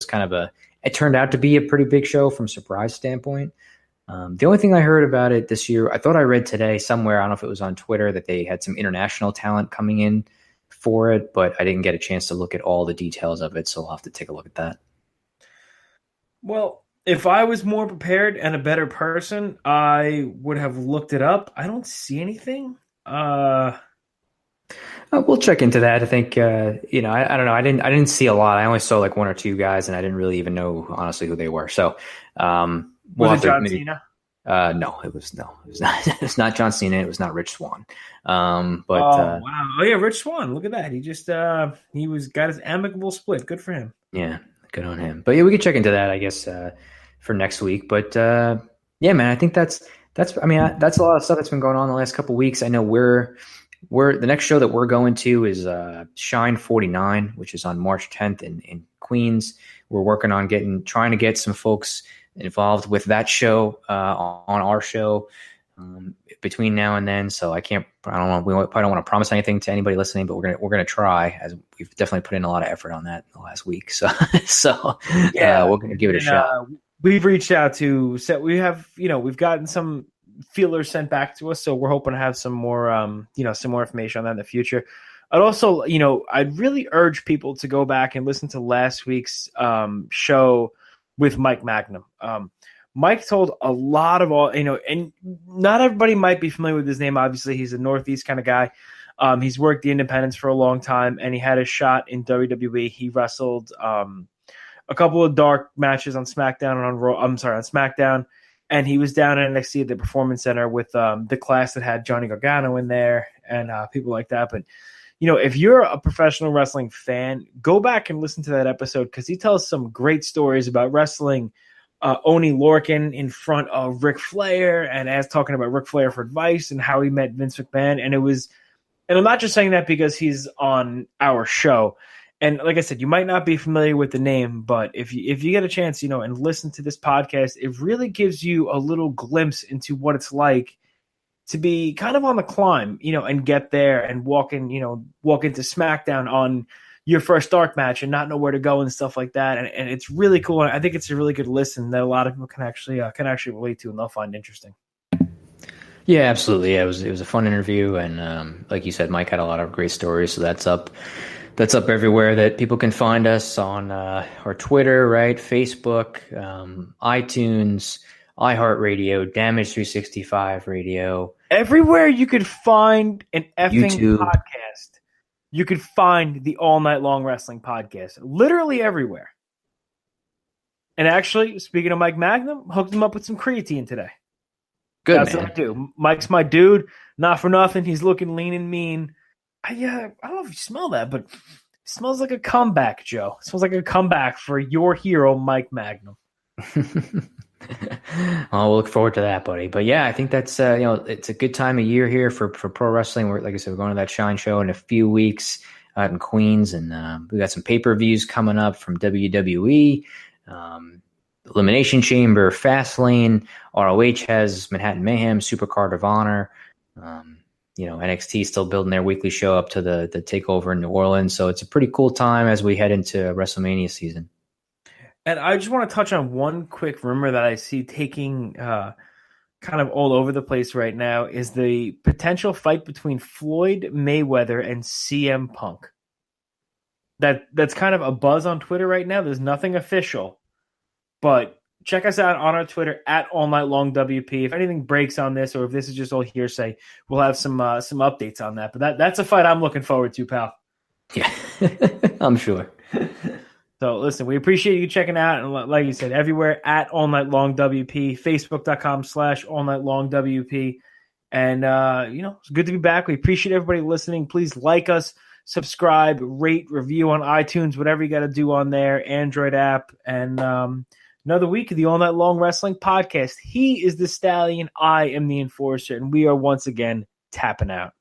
it turned out to be a pretty big show from surprise standpoint. The only thing I heard about it this year, I thought I read today somewhere, I don't know if it was on Twitter, that they had some international talent coming in for it, but I didn't get a chance to look at all the details of it, so I'll have to take a look at that. Well, if I was more prepared and a better person, I would have looked it up. I don't see anything. We'll check into that. I think I don't know. I didn't see a lot. I only saw like one or two guys, and I didn't really even know honestly who they were. So we'll Was have it John maybe, Cena? No, it was not. It was not John Cena. It was not Rich Swann. Oh wow! Oh yeah, Rich Swann. Look at that. He just got his amicable split. Good for him. Yeah, good on him. But yeah, we could check into that, I guess, for next week. But yeah, man, I think that's a lot of stuff that's been going on the last couple of weeks. I know we're the next show that we're going to is Shine 49, which is on March 10th in Queens. We're working on trying to get some folks involved with that show on our show between now and then. So I don't know. We probably don't want to promise anything to anybody listening, but we're gonna try, as we've definitely put in a lot of effort on that in the last week. So yeah, we're gonna give it a shot. We've reached out to we've gotten some feelers sent back to us, so we're hoping to have some more information on that in the future. I'd also, I'd really urge people to go back and listen to last week's show with Mike Magnum. Mike told a lot of and not everybody might be familiar with his name. Obviously, he's a Northeast kind of guy. He's worked the independents for a long time, and he had a shot in WWE. He wrestled a couple of dark matches on SmackDown and on Raw. On SmackDown. And he was down at NXT at the Performance Center with the class that had Johnny Gargano in there and people like that. But, if you're a professional wrestling fan, go back and listen to that episode, because he tells some great stories about wrestling Oney Lorcan in front of Ric Flair, and as talking about Ric Flair for advice and how he met Vince McMahon. And I'm not just saying that because he's on our show. And like I said, you might not be familiar with the name, but if you get a chance, and listen to this podcast, it really gives you a little glimpse into what it's like to be kind of on the climb, and get there and walk into SmackDown on your first dark match and not know where to go and stuff like that. And it's really cool. And I think it's a really good listen that a lot of people can actually relate to, and they'll find interesting. Yeah, absolutely. Yeah, it was a fun interview, and like you said, Mike had a lot of great stories. So that's up everywhere that people can find us on our Twitter, right? Facebook, iTunes, iHeartRadio, Damage 365 Radio. Everywhere you could find an effing YouTube. Podcast, you could find the All Night Long Wrestling Podcast. Literally everywhere. And actually, speaking of Mike Magnum, hooked him up with some creatine today. Good, That's man. what I do. Mike's my dude. Not for nothing. He's looking lean and mean. I don't know if you smell that, but it smells like a comeback, Joe. It smells like a comeback for your hero, Mike Magnum. We'll look forward to that, buddy. But yeah, I think that's it's a good time of year here for pro wrestling. Like I said, we're going to that Shine show in a few weeks out in Queens, and we got some pay-per-views coming up from WWE, Elimination Chamber, Fastlane. ROH has Manhattan Mayhem, Supercard of Honor. NXT still building their weekly show up to the takeover in New Orleans. So it's a pretty cool time as we head into WrestleMania season. And I just want to touch on one quick rumor that I see taking kind of all over the place right now is the potential fight between Floyd Mayweather and CM Punk. That's kind of a buzz on Twitter right now. There's nothing official, but check us out on our Twitter at All Night Long WP. If anything breaks on this, or if this is just all hearsay, we'll have some updates on that. But that's a fight I'm looking forward to, pal. Yeah, I'm sure. So listen, we appreciate you checking out, and like you said, everywhere at All Night Long WP, Facebook.com/All Night Long WP, and it's good to be back. We appreciate everybody listening. Please like us, subscribe, rate, review on iTunes, whatever you got to do on there, Android app, and another week of the All Night Long Wrestling Podcast. He is the Stallion, I am the Enforcer, and we are once again tapping out.